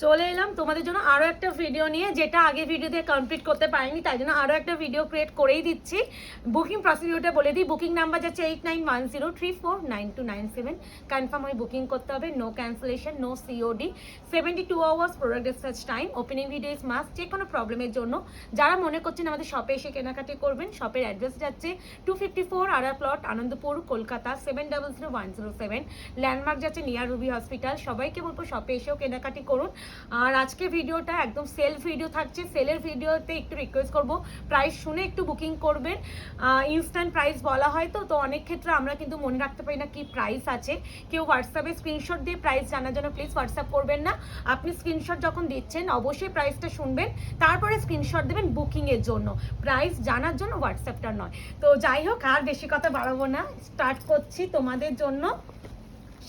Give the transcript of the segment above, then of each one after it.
চলে এলাম তোমাদের জন্য আরও একটা ভিডিও নিয়ে, যেটা আগে ভিডিওতে কমপ্লিট করতে পারিনি, তাই জন্য আরও একটা ভিডিও ক্রিয়েট করেই দিচ্ছি। বুকিং প্রসিডিউরটা বলে দিই। বুকিং নাম্বার যাচ্ছে 8910349297। কনফার্ম হয়ে বুকিং করতে হবে, no cancellation, no COD, 72 hours product dispatch time, opening video is must. যে কোনো প্রবলেমের জন্য যারা মনে করছেন আমাদের শপে এসে কেনাকাটি করবেন, শপের অ্যাড্রেস যাচ্ছে 254 আরা প্লট, আনন্দপুর, কলকাতা 700107। ল্যান্ডমার্ক যাচ্ছে নিয়ার রুবি হসপিটাল। সবাইকে বলবো শপে এসেও কেনাকাটি করুন। আর আজকে ভিডিওটা একদম সেল ভিডিও থাকছে। সেলের ভিডিওতে একটু রিকোয়েস্ট করব, প্রাইস শুনে একটু বুকিং করবেন। ইনস্ট্যান্ট প্রাইস বলা হয় তো অনেক ক্ষেত্রে আমরা কিন্তু মনে রাখতে পারি না কি প্রাইস আছে। কেউ হোয়াটসঅ্যাপে স্ক্রিনশট দিয়ে প্রাইস জানার জন্য প্লিজ হোয়াটসঅ্যাপ করবেন না। আপনি স্ক্রিনশট যখন দিচ্ছেন অবশ্যই প্রাইসটা শুনবেন, তারপরে স্ক্রিনশট দেবেন বুকিংয়ের জন্য, প্রাইস জানার জন্য হোয়াটসঅ্যাপটা নয়। তো যাই হোক, আর বেশি কথা বাড়াবো না, স্টার্ট করছি তোমাদের জন্য।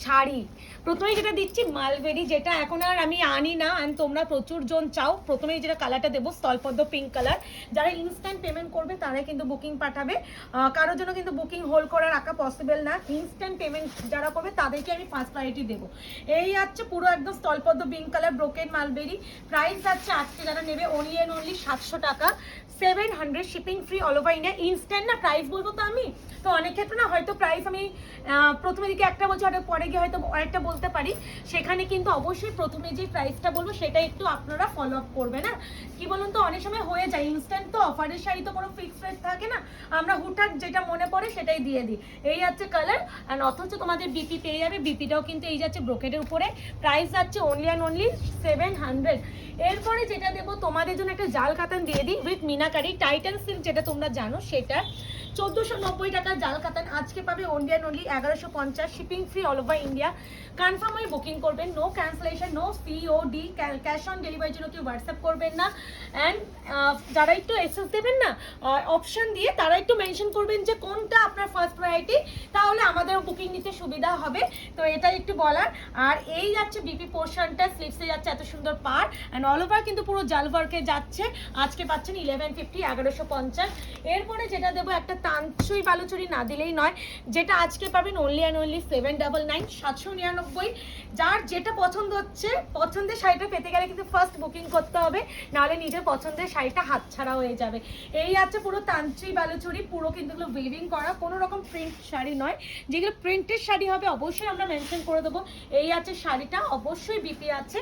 শাড়ি প্রথমেই যেটা দিচ্ছি মালবেরি, যেটা এখন আর আমি আনি না, অ্যান্ড তোমরা প্রচুর জন চাও। প্রথমেই যেটা কালারটা দেবো স্থলপদ্ম পিঙ্ক কালার। যারা ইনস্ট্যান্ট পেমেন্ট করবে তারাই কিন্তু বুকিং পাঠাবে, কারোর জন্য কিন্তু বুকিং হোল্ড করে রাখা পসিবল না। ইনস্ট্যান্ট পেমেন্ট যারা করবে তাদেরকে আমি ফার্স্ট প্রায়োরিটি দেবো। এই যাচ্ছে পুরো একদম স্থলপদ্ম pink colour broken mulberry. Price যাচ্ছে আজকে যারা নেবে অনলি অ্যান্ড অনলি 700 টাকা, 700, shipping free all over India. Instant না প্রাইস বলবো তো আমি, তো অনেক ক্ষেত্রে না হয়তো প্রাইস আমি প্রথমে দিকে একটা বলছি, ওটা পরে গিয়ে হয়তো আরেকটা বলতে পারি। সেখানে কিন্তু অবশ্যই প্রথমে যে প্রাইসটা বলবো সেটা একটু আপনারা ফলো আপ করবে না। কি বলুন তো, অনেক সময় হয়ে যায় ইনস্ট্যান্ট তো অফারের শাড়ি তো কোনো ফিক্সড রেট থাকে না, আমরা হুটহাট যেটা মনে পড়ে সেটাই দিয়ে দিই। এই যাচ্ছে কালার, অ্যান্ড অথচ তোমাদের বিপি পেয়ে যাবে। বিপিটাও কিন্তু এই যাচ্ছে ব্রোকেটের উপরে। প্রাইস যাচ্ছে অনলি অ্যান্ড অনলি 700। এরপরে যেটা দেবো তোমাদের জন্য একটা জাল কাতান দিয়ে দিই উইথ মিনাকারি টাইটান সিল্ক, যেটা তোমরা জানো সেটা 1490 টাকা জাল কাতান আজকে পাবে only and only 1150, shipping free all over India. Confirm হয়ে বুকিং করবেন, no cancellation, no COD, cash on ডেলিভারির জন্য কেউ হোয়াটসঅ্যাপ করবেন না। অ্যান্ড যারা একটু এসএস দেবেন না অপশন দিয়ে, তারা একটু মেনশন করবেন যে কোনটা আপনার ফার্স্ট প্রায়োরিটি, তাহলে আমাদের বুকিং নিতে সুবিধা হবে। তো এটা একটু বলার। আর এই যাচ্ছে বিপি পোর্শনটা, স্লিভসে যাচ্ছে এত সুন্দর পার, অ্যান্ড অল ওভার কিন্তু পুরো জাল ওয়ার্কে যাচ্ছে। আজকে পাচ্ছেন 1150, 1150। এরপরে যেটা দেবো একটা তানচুই বালুচুরি, না দিলেই নয়, যেটা আজকে পাবেন অনলি অ্যান্ড অনলি 799, 799। যার যেটা পছন্দ হচ্ছে, পছন্দের শাড়িটা পেতে গেলে কিন্তু ফার্স্ট বুকিং করতে হবে, নাহলে নিজের পছন্দের শাড়িটা হাতছাড়া হয়ে যাবে। এই আছে পুরো তানচুই বালুচুরি, পুরো কিন্তু এগুলো উইভিং করা, কোনো রকম প্রিন্ট শাড়ি নয়। যেগুলো প্রিন্টের শাড়ি হবে অবশ্যই আমরা মেনশন করে দেবো। এই আছে শাড়িটা, অবশ্যই বিপি আছে।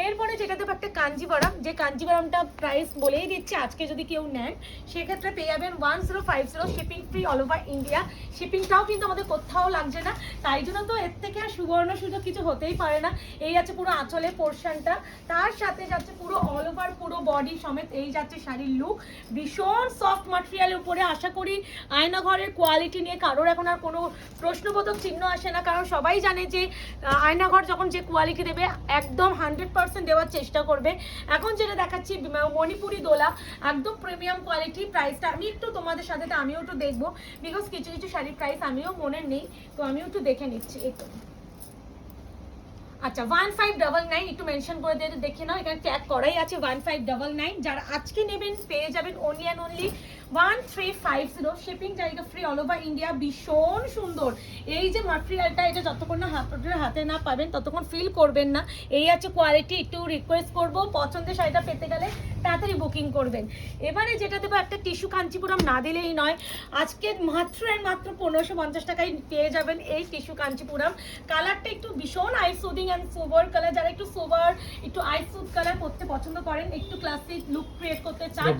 এরপরে যেটা দেবো একটা কাঞ্জিবরম, যে কাঞ্জিবরমটা প্রাইস বলেই দিচ্ছি, আজকে যদি কেউ নেন সেক্ষেত্রে পেয়ে যাবেন 1050, shipping free all over India. শিপিংটাও কিন্তু আমাদের কোথাও লাগছে না, তাই জন্য তো এর থেকে আর সুবর্ণ সুযোগ কিছু হতেই পারে না। এই আছে পুরো আঁচলের পোর্শনটা, তার সাথে যাচ্ছে পুরো অল ওভার পুরো বডি সমেত এই যাচ্ছে শাড়ির লুক। ভীষণ সফট ম্যাটেরিয়ালের উপরে, আশা করি আয়নাঘরের কোয়ালিটি নিয়ে কারোর এখন আর কোনো প্রশ্নবোধক চিহ্ন আসে না, কারণ সবাই জানে যে আয়নাঘর যখন যে কোয়ালিটি দেবে একদম 100% দেওয়ার চেষ্টা করবে। এখন যেটা দেখাচ্ছি মণিপুরি দোলা, একদম প্রিমিয়াম কোয়ালিটি। প্রাইসটা আমি একটু তোমাদের সাথে আমিও একটু দেখবো, বিকজ কিছু কিছু শাড়ির প্রাইস আমিও মনে নেই, তো আমিও একটু দেখে নিচ্ছি। একটু আচ্ছা, 1599 একটু মেনশন করে দিয়ে দেখে নাও, এখানে ট্যাগ করাই আছে 1599। যারা আজকে নেবেন পেয়ে যাবেন অনলি অ্যান্ড অনলি 1350, শিপিং জায়গা ফ্রি অল ওভার ইন্ডিয়া। ভীষণ সুন্দর এই যে ম্যাটেরিয়ালটা, এটা যতক্ষণ না হাতে না পাবেন ততক্ষণ ফিল করবেন না। এই আছে কোয়ালিটি। একটু রিকোয়েস্ট করবো পছন্দের শাড়িটা পেতে গেলে তাড়াতাড়ি বুকিং করবেন। এবারে যেটা দেবো একটা টিস্যু কাঞ্চিপুরম, না দিলেই নয়, আজকে মাত্র 1550 টাকায় পেয়ে যাবেন এই টিস্যু কাঞ্চিপুরম। কালারটা একটু ভীষণ eye soothing and sober colour. যারা একটু সোবার, একটু আই সুদ কালার পরতে পছন্দ করেন, একটু ক্লাসিক লুক ক্রিয়েট করতে চান,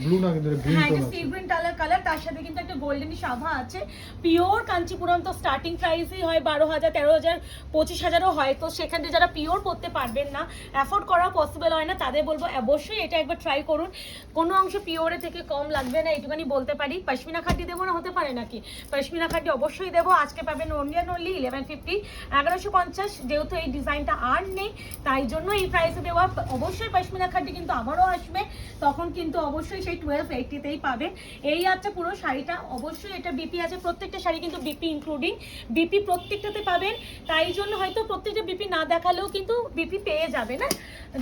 হ্যাঁ এটা সি গ্রিন কালার, তার সাথে কিন্তু একটা গোল্ডেনিশ আভা আছে। পিওর কাঞ্চিপুরম তো স্টার্টিং প্রাইসই হয় 12,000, 13,000, 25,000ও হয়। তো সেখানে যারা পিওর পরতে পারবেন না, অ্যাফোর্ড করা পসিবল হয় না, তাদের বলবো অবশ্যই এটা একবার ট্রাই করুন। কোনো অংশ পিওরের থেকে কম লাগবে না, এইটুখানি বলতে পারি। পশমিনা খাটি দেবো না, হতে পারে নাকি? পশমিনা খাটি অবশ্যই দেবো। আজকে পাবেন অনলি অ্যান্ড অনলি 1150, 1150। যেহেতু এই ডিজাইনটা আর নেই তাই জন্য এই প্রাইসে দেওয়া। অবশ্যই পশমিনা খাটি কিন্তু আবারও আসবে, তখন কিন্তু অবশ্যই সেই 1280তেই পাবেন। এই আছে পুরো শাড়িটা, অবশ্যই এটা বিপি আছে। প্রত্যেকটা শাড়ি কিন্তু বিপি ইনক্লুডিং, বিপি প্রত্যেকটাতে পাবেন। তাই জন্য হয়তো প্রত্যেকটা বিপি না দেখালেও কিন্তু বিপি পেয়ে যাবে না।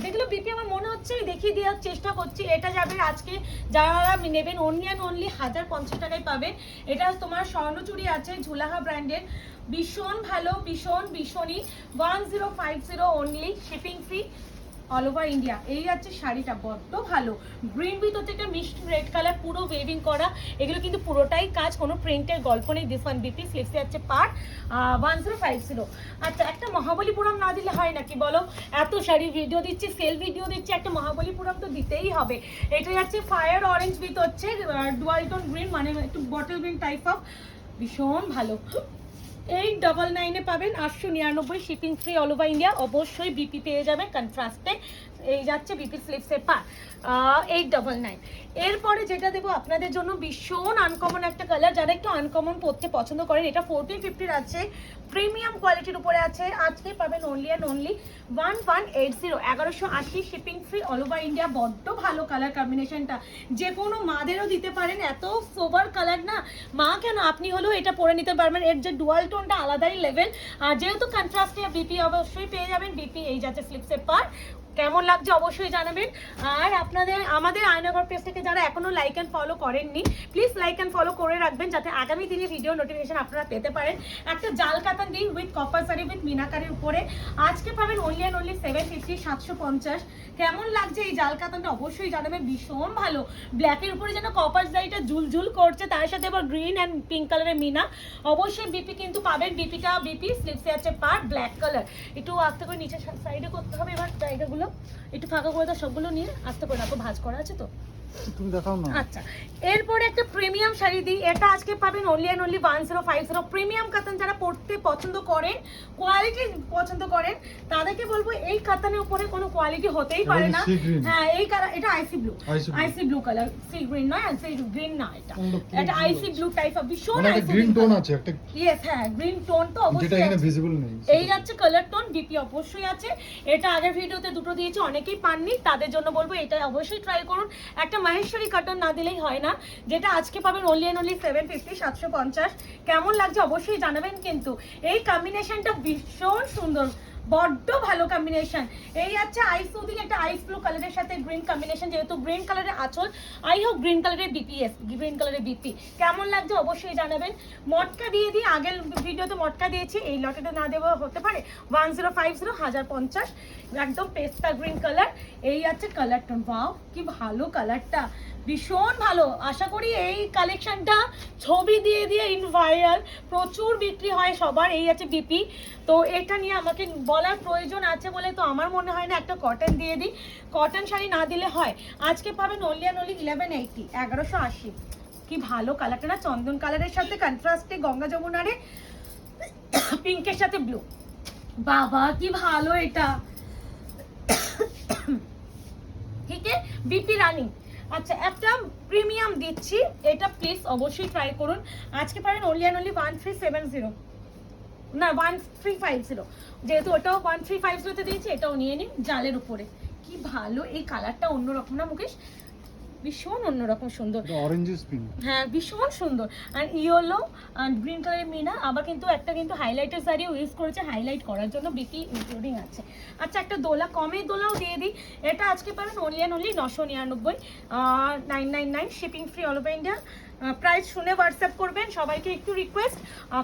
যেগুলো বিপি আমার মনে হচ্ছে দেখিয়ে দেওয়ার চেষ্টা করছি। এটা যাবে আজকে যারা নেবেন অনলি অ্যান্ড অনলি 1050 টাকায় পাবেন। এটা তোমার স্বর্ণচুরি আছে ঝুলাহা ব্র্যান্ডের, ভীষণ ভালো, ভীষণই 1050 only, shipping free. All over India. এই আছে শাড়িটা, বড্ড ভালো। গ্রিন উইথ হচ্ছে একটা মিষ্টি রেড কালার, পুরো ওয়েভিং করা। এগুলো কিন্তু পুরোটাই কাজ, কোনো প্রিন্টের গল্প নেই। দিস ওয়ান বিপি, স্লিভসে আছে পার 1050। আচ্ছা, একটা মহাবলীপুরম না দিলে হয় নাকি বলো? এত শাড়ি ভিডিও দিচ্ছি, সেল ভিডিও দিচ্ছি, একটা মহাবলীপুরম তো দিতেই হবে। এটা যাচ্ছে ফায়ার অরেঞ্জ উইথ হচ্ছে ডুয়াল টোন গ্রিন, মানে একটু বটল গ্রিন টাইপ অফ, ভীষণ ভালো। 899 পাবেন, 899, shipping free all over India. অবশ্যই বিপি পেয়ে যাবেন কন্ট্রাস্টে। এই যাচ্ছে বিপি স্লিভসের পার 899। এরপরে যেটা দেবো আপনাদের জন্য, ভীষণ আনকমন একটা কালার, যারা একটু আনকমন পরতে পছন্দ করেন। এটা 1450 আছে, প্রিমিয়াম কোয়ালিটির উপরে আছে। আজকে পাবেন only and only 1180, 1180, shipping free all over India. বড্ড ভালো কালার কম্বিনেশনটা, যে কোনো মাদেরও দিতে পারেন। এত সোবার কালার না, মা কেন আপনি হলেও এটা পরে নিতে পারবেন। এর যে ডুয়াল টোনটা আলাদাই লেভেল। আর যেহেতু কন্ট্রাস্টে বিপি অবশ্যই পেয়ে যাবেন। বিপি এই যাচ্ছে স্লিপসের পার। কেমন লাগছে অবশ্যই জানাবেন। আর আপনাদের আমাদের আয়নাঘর পেজ থেকে যারা এখনো লাইক অ্যান্ড ফলো করেননি, প্লিজ লাইক অ্যান্ড ফলো করে রাখবেন, যাতে আগামী দিনে ভিডিও নোটিফিকেশন আপনারা পেতে পারেন। একটা জাল কাতান দিন উইথ কপার সারি উইথ মিনাকারির উপরে আজকে পাবেন অনলি অ্যান্ড অনলি 750, 750। কেমন লাগছে এই জাল কাতানটা অবশ্যই জানাবেন। ভীষণ ভালো, ব্ল্যাকের উপরে যেন কপার সারিটা ঝুলঝুল করছে, তার সাথে আবার গ্রিন অ্যান্ড পিঙ্ক কালারের মিনা। অবশ্যই বিপি কিন্তু পাবেন। বিপিটা বিপি স্লিপসে আছে পার ব্ল্যাক কালার। একটু আস্তে করে নিচে সাইডে করতে হবে এবার জায়গাগুলো, একটু ফাঁকা করে দাও, সবগুলো নিয়ে আস্তে করে রাখো, ভাঁজ করা আছে তো, তুমি দেখাও না। আচ্ছা, এরপরে একটা প্রিমিয়াম শাড়ি দিই। এটা আজকে পাবেন অনলি অ্যান্ড অনলি 1050। প্রিমিয়াম কাতান যারা পরতে পছন্দ করেন, কোয়ালিটি পছন্দ করেন, তাদেরকে বলবো এই কাতানের উপরে কোনো কোয়ালিটি হতেই পারে না। হ্যাঁ, এই কালার, এটা আইসি ব্লু, আইসি ব্লু কালার, সি গ্রিন নয়, সি গ্রিন না, এটা আইসি ব্লু টাইপ অফ, ভীষণ আইসি গ্রিন টোন আছে একটা। ইয়েস, হ্যাঁ, গ্রিন টোন তো অবশ্যই, যেটা এখানে ভিজিবল নেই। এই যাচ্ছে কালার টোন। বিপি অবশ্যই আছে। এটা আগের ভিডিওতে দুটো দিয়েছি, অনেকেই পাননি, তাদের জন্য বলবো এটা অবশ্যই ট্রাই করুন। একটা মাহেশ্বরী কাটন না দিলেই হয় না, যেটা আজকে পাবেন অনলি অ্যান্ড অনলি 750, 750। কেমন লাগছে অবশ্যই জানাবেন। কিন্তু এই কম্বিনেশনটা ভীষণ সুন্দর, বড্ড ভালো কম্বিনেশন। এই আছে আইস উদিং, একটা আইস ব্লু কালারের সাথে গ্রিন কম্বিনেশন, যেহেতু গ্রিন কালারের আঁচল, আই হোপ গ্রিন কালারের বিপিএস, গ্রিন কালারের বিপি। কেমন লাগছে অবশ্যই জানাবেন। মটকা দিয়ে দিই, আগের ভিডিওতে মটকা দিয়েছি, এই লটেতে না দেওয়া হতে পারে। 1050, 1050, একদম পেস্তা গ্রিন কালার। এই আছে কালার টোন, ওয়াও কি ভালো কালারটা, ভীষণ ভালো। আশা করি এই কালেকশনটা ছবি দিয়ে দিয়ে ইন ভাইরাল, প্রচুর বিক্রি হয় সবার। এই আছে বিপি, তো এটা নিয়ে আমাকে বলার প্রয়োজন আছে বলে তো আমার মনে হয় না একটা কটন দিয়ে দিই। কটন শাড়ি না দিলে হয়। আজকে পাবেন অনলি অ্যান্ড অনলি 1180, 1180। কি ভালো কালারটা না, চন্দন কালারের সাথে কন্ট্রাস্টে গঙ্গা যমুনারে পিঙ্কের সাথে ব্লু, বাবা কি ভালো এটা। ঠিক আছে, বিপি রানিং। আচ্ছা, একটা প্রিমিয়াম দিচ্ছি, এটা প্লিজ অবশ্যই ট্রাই করুন। আজকে পারেন অনলি অ্যান্ড অনলি 1370, না 1350, যেহেতু ওটাও 1350 দিয়েছি, এটাও নিয়ে নিন জালের উপরে। কি ভালো এই কালারটা, অন্যরকম না মুকেশ, ভীষণ অন্যরকম সুন্দর। অরেঞ্জ পিঙ্ক, হ্যাঁ ভীষণ সুন্দর। আর ইয়েলো আর গ্রিন কালারের মিনা, আবার কিন্তু একটা কিন্তু হাইলাইটার শাড়িও ইউজ করেছে হাইলাইট করার জন্য, বিপি ইনক্লুডিং আছে। আচ্ছা, একটা দোলা, কমের দোলাও দিয়ে দিই। এটা আজকে পাবেন only and only 999, 999, shipping free all over India. Price শুনে হোয়াটসঅ্যাপ করবেন। সবাইকে একটু রিকোয়েস্ট,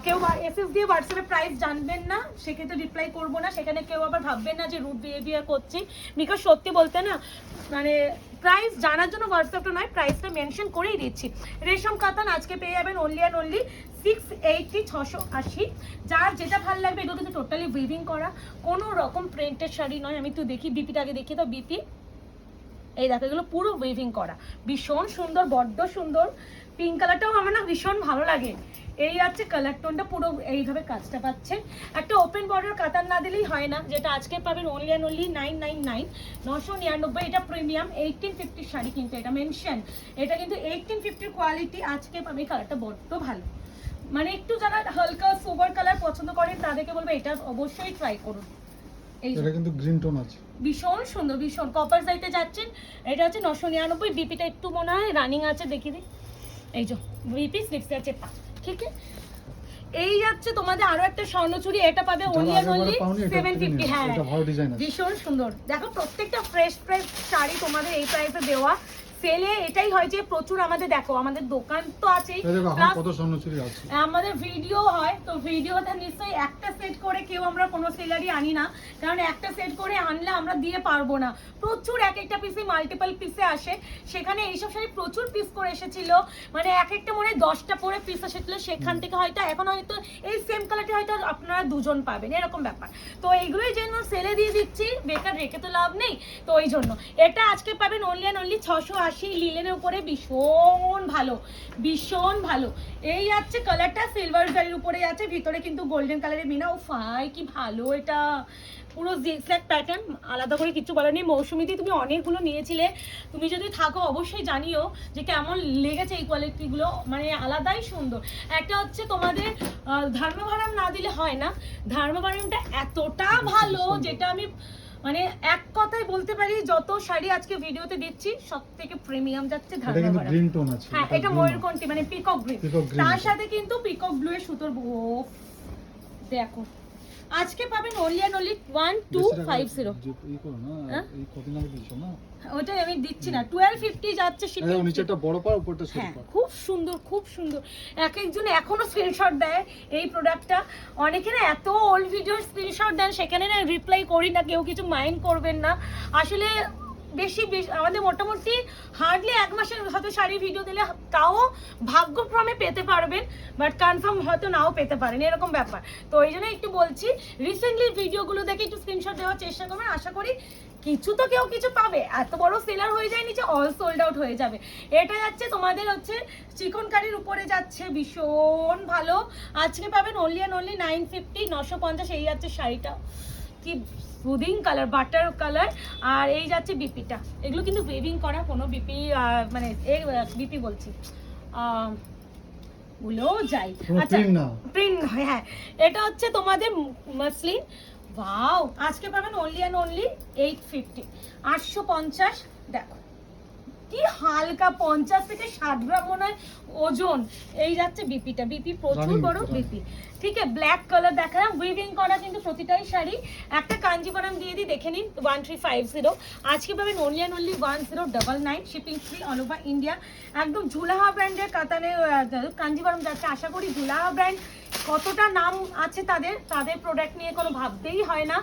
কেউ এসএস দিয়ে হোয়াটসঅ্যাপে প্রাইস জানবেন না, সেক্ষেত্রে রিপ্লাই করবো না। সেখানে কেউ আবার ভাববেন না যে রুড বিহেভিয়ার করছি, বিকজ সত্যি বলতে না, মানে প্রাইস জানার জন্য হোয়াটসঅ্যাপটা নয়, প্রাইসটা মেনশন করেই দিচ্ছি। রেশম কাতান আজকে পেয়ে যাবেন অনলি অ্যান্ড অনলি 680, 680। যার যেটা ভালো লাগবে, এগুলো কিন্তু টোটালি উইভিং করা, কোনো রকম প্রিন্টেড শাড়ি নয়। আমি একটু দেখি বিপিটা আগে, দেখি তো বিপি, এই দেখো এগুলো পুরো উইভিং করা, ভীষণ সুন্দর, বড্ড সুন্দর। পিঙ্ক কালারটাও আমার না ভীষণ ভালো লাগে। এই আছে কালার টোনটা, পুরো এইভাবে কাজটা পাচ্ছেন। একটা ওপেন বর্ডার কাতার না দিলেই হয় না, যেটা আজকে পাবেন অনলি অ্যান্ড অনলি 999, 999। এটা প্রিমিয়াম 1850 শাড়ি, কিন্তু এটা মেনশন, এটা কিন্তু 1850 কোয়ালিটি। আজকে পাবেন, কালারটা বড্ড ভালো, মানে একটু যারা হালকা সোবার কালার পছন্দ করেন তাদেরকে বলবো এটা অবশ্যই ট্রাই করুন। এটা কিন্তু গ্রিন টোন আছে, ভীষণ সুন্দর, ভীষণ কপার যাইতে যাচ্ছেন। এটা হচ্ছে 999, বিপিটা একটু মনে হয় রানিং আছে, দেখি দিই। এই যে বিপি স্লিপসে আছে পা, ঠিক আছে। এই যাচ্ছে তোমাদের আরো একটা স্বর্ণচুরি, এটা পাবে অনলি অ্যান্ড অনলি 750। হ্যাঁ, ভীষণ সুন্দর। দেখো প্রত্যেকটা ফ্রেশ ফ্রেশ শাড়ি তোমাদের এই প্রাইসে দেওয়া। সেলে এটাই হয় যে প্রচুর আমাদের দেখো আমাদের দোকান তো আছেই, এই দেখো এখন plus কত স্বর্ণচুরি আছে। আমাদের ভিডিও হয়, তো ভিডিওতে নিশ্চয়ই একটা সেট করে কেউ আমরা কোনো সেলারই আনি না, কারণ একটা সেট করে আনলে আমরা দিয়ে পারবো না। প্রচুর এক একটা পিসে মাল্টিপল পিসে আসে, সেখানে এইসব শাড়ি প্রচুর পিস করে এসেছিল, মানে এক একটা মনে হয় 10টা পরে পিস এসেছিল, সেখান থেকে হয়তো এখন হয়তো এই সেম কালারটি হয়তো আপনারা দুজন পাবেন, এরকম ব্যাপার। তো এইগুলোই জন্য সেলে দিয়ে দিচ্ছি, বেকার রেখে তো লাভ নেই, তো ওই জন্য এটা আজকে পাবেন অনলি অ্যান্ড অনলি 680 লিলেনের উপরে, ভীষণ ভালো, ভীষণ ভালো। এই আছে কালারটা সিলভার জারির উপরে আছে, ভিতরে কিন্তু গোল্ডেন কালারের মিনা। ও ফাই কি ভালো, এটা পুরো জিগজ্যাগ প্যাটার্ন, আলাদা করে কিছু বলার নেই। মৌসুমীতে তুমি অনেকগুলো নিয়েছিলে, তুমি যদি থাকো অবশ্যই জানিও যে কেমন লেগেছে এই কোয়ালিটিগুলো, মানে আলাদাই সুন্দর। একটা হচ্ছে তোমাদের ধর্মভারাম না দিলে হয় না, ধর্মভারামটা এতটা ভালো যেটা আমি মানে এক কথায় বলতে পারি যত শাড়ি আজকে ভিডিওতে দিচ্ছি সব থেকে প্রিমিয়াম যাচ্ছে এটা কিন্তু ধর্মভারাম। গ্রিন টোন আছে। হ্যাঁ এটা ময়ূরকণ্ঠী মানে পিকক গ্রিন, তার সাথে কিন্তু পিকক ব্লু এর সুতোর দেখো আজকে পাবেন অনলি অ্যান্ড অনলি 1250। এই করো না, এই কতদিন আগে দিছো না, ওটাই আমি দিচ্ছি না, 1250 যাচ্ছে শিপিং। এই নিচেটা বড় পাও, উপরটা ছোট হ্যাঁ পাও। খুব সুন্দর, খুব সুন্দর। এক একজন এখনো স্ক্রিনশট দেয় এই প্রোডাক্টটা, অনেকে না এত ওল্ড ভিডিওর স্ক্রিনশট দেন, সেখানে না রিপ্লাই করি না, কেউ কিছু মাইন্ড করবেন না। আসলে বেশি আমাদের মোটামুটি হার্ডলি 1 মাসের হয়তো শাড়ি ভিডিও দিলে তাও ভাগ্যক্রমে পেতে পারবেন, বাট কনফার্ম হয়তো নাও পেতে পারেন, এরকম ব্যাপার। তো এই জন্য একটু বলছি, রিসেন্টলি ভিডিওগুলো দেখে একটু স্ক্রিনশট দেওয়ার চেষ্টা করবেন, আশা করি কিছু তো কেউ কিছু পাবে। এত বড় সেলার হয়ে যায়নি যে অল সোল্ড আউট হয়ে যাবে। এটা যাচ্ছে তোমাদের হচ্ছে চিকনকারির উপরে যাচ্ছে, ভীষণ ভালো। আজকে পাবেন অনলি অ্যান্ড অনলি 950, 950। এই যাচ্ছে শাড়িটা, কি সুদিং কালার, বাটার কালার। আর এই যাচ্ছে বিপিটা, এগুলো কিন্তু ওয়েভিং করা, কোনো বিপি মানে বিপি বলছি গুলো যাই, আচ্ছা প্রিন্ট নয়। হ্যাঁ এটা হচ্ছে তোমাদের মাসলিন। ওয়াও, আজকে পাবেন অনলি অ্যান্ড অনলি 850, 850। দেখো কি হালকা, 50 থেকে 60 গ্রাম মনে হয় ওজন। এই যাচ্ছে বিপিটা, বিপি প্রচুর বড় বিপি, ঠিক আছে। ব্ল্যাক কালার দেখালাম, উইভিং করা কিন্তু প্রতিটাই শাড়ি। একটা কাঞ্জিভারাম দিয়ে দিই, দেখে নিন, 1350। আজকে পাবেন only and only 1099, shipping free all over India. একদম ঝুলাহা ব্র্যান্ডের কাতানে কাঞ্জিভারাম যাচ্ছে। আশা করি ঝুলাহা ব্র্যান্ড কতটা নাম আছে তাদের প্রোডাক্ট নিয়ে কোনো ভাবতেই হয় না।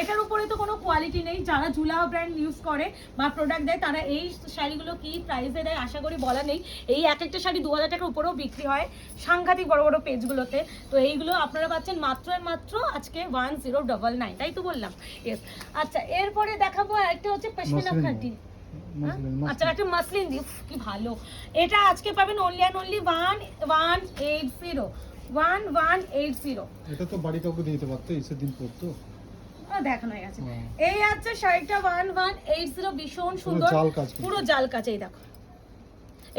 এটার উপরে তো কোনো কোয়ালিটি নেই। যারা ঝুলাহা ব্র্যান্ড ইউজ করে বা প্রোডাক্ট দেয়, তারা এই শাড়িগুলো কি প্রাইসে দেয় আশা করি বলা নেই। এই এক একটা শাড়ি 2000 টাকার উপরেও বিক্রি হয় সাংঘাতিক বড় বড় পেজগুলোতে। তো এইগুলো আপনারা পাচ্ছেন মাত্র আর মাত্র আজকে 1099, তাই তো বললাম। ইয়েস। আচ্ছা এরপরে দেখাবো একটা হচ্ছে পশমিনা খাঁটি, আচ্ছা একটা মাসলিন দি, কি ভালো। এটা আজকে পাবেন অনলি অ্যান্ড অনলি 1180, 1180। এটা তো বাড়ি কাউকে দিতে পারতো, ঈদের দিন পরতো, দেখানো হয়ে গেছে। এই আছে শাড়িটা 1180, ভীষণ সুন্দর, পুরো জাল কাজ। এই দেখো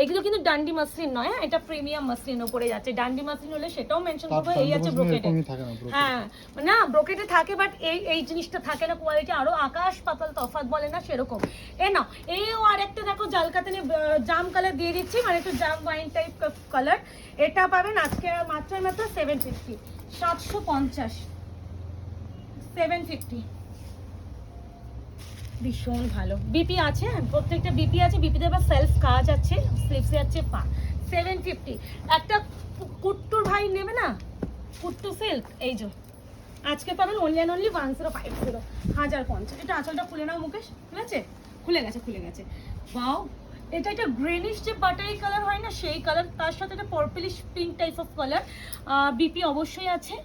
এগুলো কিন্তু ডান্ডি মাসলিন নয়, এটা প্রিমিয়াম মাসলিন উপরে যাচ্ছে। ডান্ডি মাসলিন হলে সেটাও মেনশন করবো। এই আছে ব্রোকেটে, হ্যাঁ না ব্রোকেটে থাকে, বাট এই জিনিসটা থাকে না, কোয়ালিটি আরো আকাশ পাতাল তফাৎ বলে না সেরকম। এ না এইও আরেকটা দেখো জালকাতানে জাম কালার দিয়ে দিচ্ছি, মানে একটু জাম ওয়াইন টাইপ কালার। এটা পাবেন আজকে মাত্র 750, 750, 750। ভীষণ ভালো বিপি আছে, প্রত্যেকটা বিপি আছে, বিপিতে আবার সেলফ কাজ আছে, স্লিভসে আছে পা। 750। একটা কুট্টুর ভাই নেবে না, কুট্টু সিল্ক, এই যে আজকে পাবেন অনলি অ্যান্ড অনলি 1050, 1050। এটা আঁচলটা খুলে নাও মুকেশ, খুলেছে, খুলে গেছে, খুলে গেছে। ওয়াও, এটা একটা গ্রিনিশ যে বাটারি কালার হয় না সেই কালার, তার সাথে একটা purplish pink type of colour. BP অবশ্যই আছে।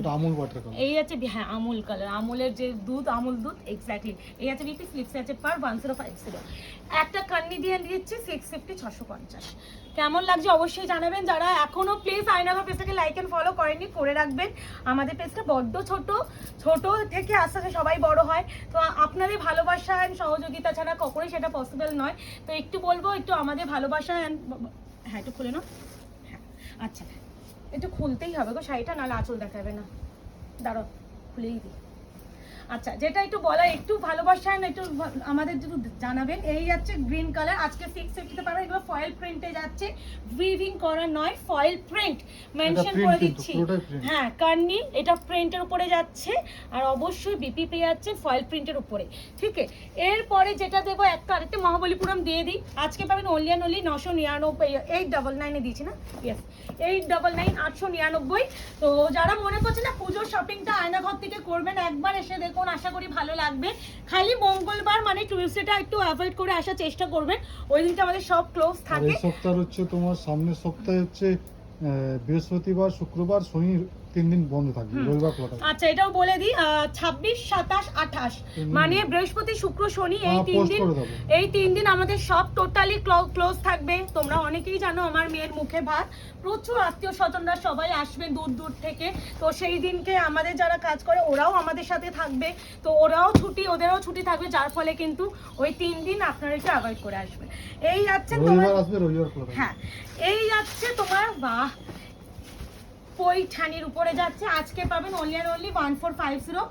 এটা আমুল বাটার কালার, এই আছে, হ্যাঁ আমুল কালার, আমুলের যে দুধ, আমুল দুধ এক্স্যাক্টলি। এই আছে বিপি, স্লিপসে আছে পার 1050। একটা কান্নি দিয়ে দিচ্ছি 650, 650। কেমন লাগছে অবশ্যই জানাবেন। যারা এখনো প্লিজ আয়নাঘর পেজটাকে লাইক এন্ড ফলো করেননি, করে রাখবেন। আমাদের পেজটা বড্ড ছোট, ছোট থেকে আস্তে আস্তে সবাই বড় হয়, তো আপনাদের ভালোবাসা এন্ড সহযোগিতা ছাড়া কখনোই সেটা পসিবল নয়। তো একটু বলবো, একটু আমাদের ভালোবাসা এন্ড, হ্যাঁ একটু খুলে নাও, হ্যাঁ আচ্ছা একটু খুলতেই হবে গো শাড়িটা, নাহলে আঁচল দেখাবে না। দাঁড়াও খুলেই দিই। আচ্ছা, যেটা একটু বলা, একটু ভালোবাসেন, একটু আমাদের একটু জানাবেন। এই যাচ্ছে গ্রিন কালার, আজকে 650 পাবেন। এগুলো ফয়েল প্রিন্টে যাচ্ছে, উইভিং করা নয়, ফয়েল প্রিন্ট মেনশন করে দিচ্ছি। হ্যাঁ, কার্নি, এটা প্রিন্টের উপরে যাচ্ছে, আর অবশ্যই বিপি পেয়ে যাচ্ছে ফয়েল প্রিন্টের উপরে, ঠিক আছে। এরপরে যেটা দেবো, একটা আরেকটা মহাবলীপুরম দিয়ে দিই। আজকে পাবেন অনলি 999, 899 এ দিয়েছি না, ইয়েস 899, 899। তো যারা মনে করছে না পুজোর শপিংটা আয়নাঘর থেকে করবেন, একবার এসে দেখুন, আশা করি ভালো লাগবে। খালি মঙ্গলবার মানে টিউসডেটা একটু অ্যাভয়েড করে আসার চেষ্টা করবেন, ওই দিনটা আমাদের সব ক্লোজ থাকে। এই সপ্তাহ হচ্ছে তোমার সামনের সপ্তাহে হচ্ছে বৃহস্পতিবার, শুক্রবার, শনি 3 দিন বন্ধ থাকবে, রবিবার খোলা থাকবে। আচ্ছা, এটাও বলে দিই, 26, 27, 28 মানে বৃহস্পতি, শুক্র, শনি, এই 3 দিন আমাদের সব টোটালি ক্লোজ থাকবে। তোমরা অনেকেই জানো আমার মেয়ের মুখে ভাত, প্রচুর আত্মীয় স্বজনরা সবাই আসবে দূর দূর থেকে। তো সেই দিনকে আমাদের যারা কাজ করে ওরাও আমাদের সাথে থাকবে, তো ওদেরও ছুটি থাকবে, যার ফলে কিন্তু ওই 3 দিন আপনারা একটু অ্যাভয়েড করে আসবেন। এই যাচ্ছে তোমার, হ্যাঁ এই যাচ্ছে তোমার, বাহ, পৈঠানির উপরে যাচ্ছে। আজকে পাবেন only 1450,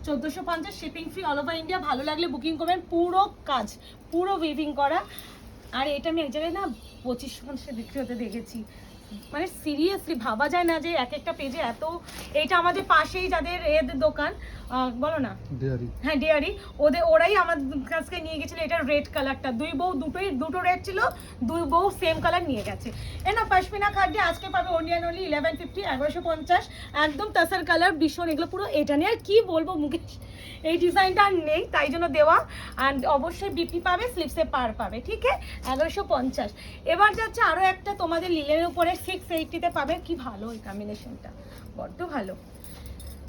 1450 shipping free all over India. ভালো লাগলে বুকিং করবেন। পুরো কাজ, পুরো উইভিং করা। আর এটা আমি এক জায়গায় না 2550 বিক্রি হতে দেখেছি, মানে সিরিয়াসলি ভাবা যায় না যে এক একটা পেজে এত। এইটা আমাদের পাশেই যাদের এদের দোকান, বলো না, হ্যাঁ ডেয়ারি, ওরাই আমার কাছ থেকে নিয়ে গেছিল। এটা রেড কালারটা, দুটো রেড ছিল, দুই বউ সেম কালার নিয়ে গেছে। না পশমিনা খাদ্যে আজকে পাবে অনলি 1150, 1150, একদম তাসার কালার, ভীষণ এগুলো পুরো। এটা নিয়ে আর কি বলবো মুকেশ, এই ডিজাইনটা আর নেই, তাই জন্য দেওয়া। অ্যান্ড অবশ্যই বিপি পাবে, স্লিপসে পার পাবে, ঠিক আছে, 1150। এবার যাচ্ছে আরও একটা তোমাদের লিলের উপরে 680-তে পাবে। কি ভালো এই কম্বিনেশনটা, বড্ড ভালো।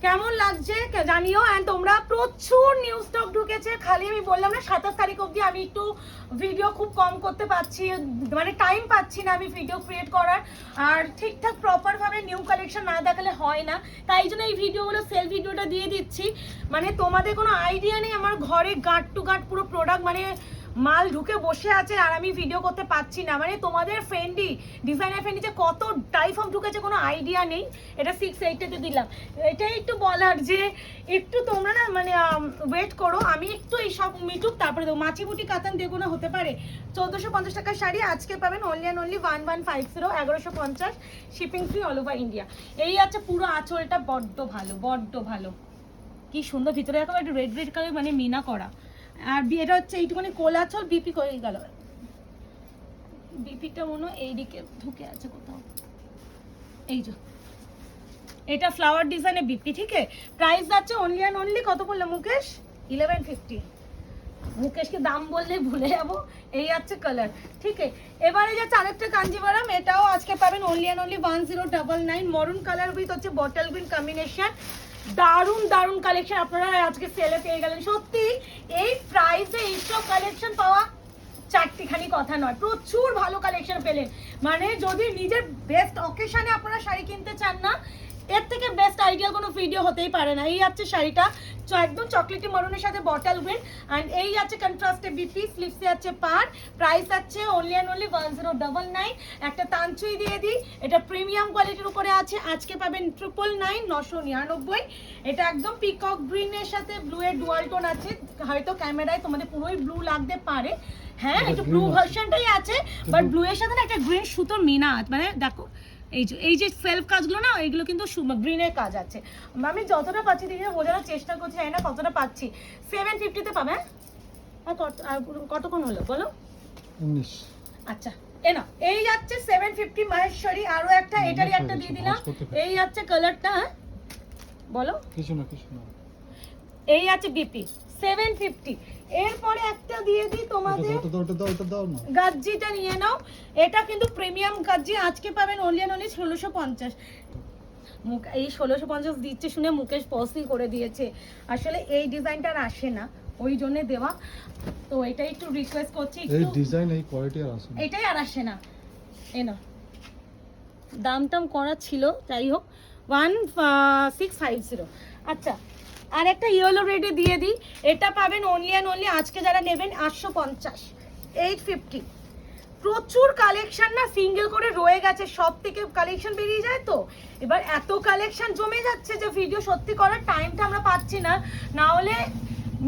কেমন লাগছে জানিও। অ্যান্ড তোমরা প্রচুর নিউ স্টক ঢুকেছে, খালি আমি বললাম না 27 তারিখ অবধি আমি একটু ভিডিও খুব কম করতে পারছি, মানে টাইম পাচ্ছি না আমি ভিডিও ক্রিয়েট করার। আর ঠিকঠাক প্রপারভাবে নিউ কালেকশন না দেখালে হয় না, তাই জন্য এই ভিডিওগুলো সেল ভিডিওটা দিয়ে দিচ্ছি। মানে তোমাদের কোনো আইডিয়া নেই, আমার ঘরে গার্ড টু গার্ড পুরো প্রোডাক্ট, মানে মাল ঢুকে বসে আছে আর আমি ভিডিও করতে পারছি না। মানে তোমাদের ফ্রেন্ডি ডিজাইনার ফ্রেন্ডি যে কত টাইফর্ম ঢুকেছে কোনো আইডিয়া নেই। এটা 680-তে দিলাম। এটাই একটু বলার যে একটু তোমরা না মানে ওয়েট করো, আমি একটু এই সব মিটুক তারপরে দেবো। মাছিবুটি কাতান দেখো না, হতে পারে 1450 টাকার শাড়ি আজকে পাবেন only 1150, 1150 shipping free all over India. এই আছে পুরো আঁচলটা, বড্ড ভালো, বড্ড ভালো, কি সুন্দর। ভিতরে একেবারে একটু রেড রেড কালার, মানে মিনা করা। আর এটা হচ্ছে এইটুখানি কোলাচল, বিপি হয়ে গেল, বিপিটা মনে হয় এইদিকে ঢুকে আছে কোথাও, এই যে এটা ফ্লাওয়ার ডিজাইনে বিপি, ঠিক আছে। প্রাইস যাচ্ছে অনলি কত বললে মুকেশ, 1150। মুকেশকে দাম বললে ভুলে যাবো। এই আছে কালার, ঠিক আছে। এবারে যাচ্ছে আরেকটা কাঞ্জিভারাম, এটাও আজকে পাবেন অনলি 1099, মরুন কালার উইথ হচ্ছে বটল গ্রিন কম্বিনেশন। দারুণ দারুণ কালেকশন আপনারা আজকে সেলে পেয়ে গেলেন। সত্যি এই প্রাইসে এইসব কালেকশন পাওয়া চারটিখানি কথা নয়, প্রচুর ভালো কালেকশন পেলেন। মানে যদি নিজের বেস্ট অকেশনে আপনারা শাড়ি কিনতে চান না, এর থেকে বেস্ট আইডিয়া কোনো ভিডিও হতেই পারে না। এই আছে শাড়িটা একদম চকলেটি মরুনের সাথে বটল গ্রিন, অ্যান্ড এই আছে কন্ট্রাস্টে বিপি, স্লিপসে আছে পার। প্রাইস আছে অনলি 1099। একটা তানচুই দিয়ে দিই, এটা প্রিমিয়াম কোয়ালিটির উপরে আছে, আজকে পাবেন 999, 999। এটা একদম পিকক গ্রিনের সাথে ব্লু এর ডুয়াল টোন আছে, হয়তো ক্যামেরায় তোমাদের পুরোই ব্লু লাগতে পারে, হ্যাঁ একটু ব্লু ভার্সনটাই আছে, বাট ব্লু এর সাথে না একটা গ্রিন সুতোর মিনা আছে, মানে দেখো এই যে সেলফ কাজগুলো না, এইগুলো কিন্তু গ্রিনের কাজ আছে। আমি যতটা পাচ্ছি দিদি বোঝানোর চেষ্টা করছি, না কতটা পাচ্ছি। 750-তে পাবে। আর কতক্ষণ হলো বলো? 19। আচ্ছা না, এই যাচ্ছে 750 মাহেশ্বরী। আরো একটা এটারই একটা দিয়ে দিলাম। এই যাচ্ছে কালারটা, বলো কিছু না। এই আছে বিপি 750। এরপরে একটা দিয়ে দিই তোমাদের, গাজ্জিটা নিয়ে নাও। এটা কিন্তু প্রিমিয়াম গাজ্জি, আজকে পাবেন অনলি 1650। এই 1650 দিচ্ছে শুনে মুকেশ পসই করে দিয়েছে। আসলে এই ডিজাইনটা আর আসে না, ওই জন্য দেওয়া। তো এটাই একটু রিকোয়েস্ট করছি, এই ডিজাইন এই কোয়ালিটি আর আসে না, এটাই আর আসে না। না দাম করা ছিল, যাই হোক 1650। আচ্ছা আর একটা ইয়েলো রেডে দিয়ে দিই, এটা পাবেন অনলি আজকে যারা নেবেন 850, 850। প্রচুর কালেকশন না সিঙ্গেল করে রয়ে গেছে, সব থেকে কালেকশন বেরিয়ে যায় তো এবার এত কালেকশন জমে যাচ্ছে যে ভিডিও সত্যি করার টাইমটা আমরা পাচ্ছি না। না হলে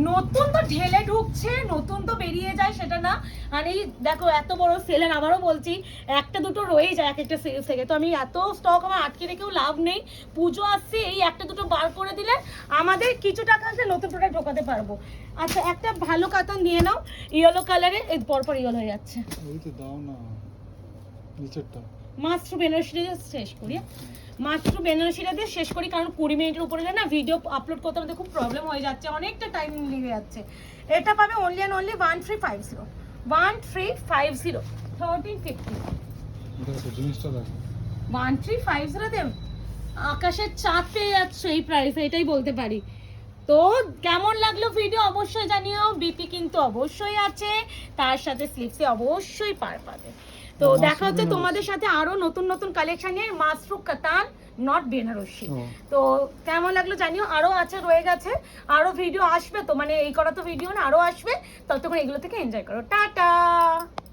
নতুন তো ঢেলে ঢুকছে, নতুন তো বেরিয়ে যায় সেটা না। আর এই দেখো এত বড় সেলের, আবারও বলছি একটা দুটো রয়েই যায় এক একটা সেলস থেকে, তো আমি এত স্টক আমার আটকে রেখেও লাভ নেই। পুজো আসছে, এই একটা দুটো বার করে দিলে আমাদের কিছু টাকা আসলে নতুন প্রোডাক্ট ঢোকাতে পারবো। আচ্ছা একটা ভালো কাতান দিয়ে নাও ইয়েলো কালারের, এই পরপর ইয়েলো হয়ে যাচ্ছে। ওই তো দাও না নিচেরটা। মাত্র বেনারসিটা দিয়ে শেষ করি, মাত্র বেনারসিটা দিয়ে শেষ করি, কারণ 20 মিনিটের উপরে না ভিডিও আপলোড করতে আমাদের খুব প্রবলেম হয়ে যাচ্ছে, অনেকটা টাইম লেগে যাচ্ছে। এটা পাবে অনলি অ্যান্ড অনলি 1350, 1350, 1350, দেখো জিনিসটা দেখো 1350 দেব। আকাশের চাঁদ পেয়ে যাচ্ছে এই প্রাইসে, এটাই বলতে পারি। তো কেমন লাগলো ভিডিও অবশ্যই জানিও। বিপি কিন্তু অবশ্যই আছে, তার সাথে স্লিপসে অবশ্যই পার পাবে। তো দেখা হচ্ছে তোমাদের সাথে আরো নতুন নতুন কালেকশন নিয়ে, মাসরুখ কাতান নট বেনারসি। তো কেমন লাগলো জানিও, আরো আছে রয়ে গেছে, আরো ভিডিও আসবে তো, মানে এই করা তো ভিডিও না, আরো আসবে। ততক্ষণ এগুলো থেকে এনজয় করো, টাটা।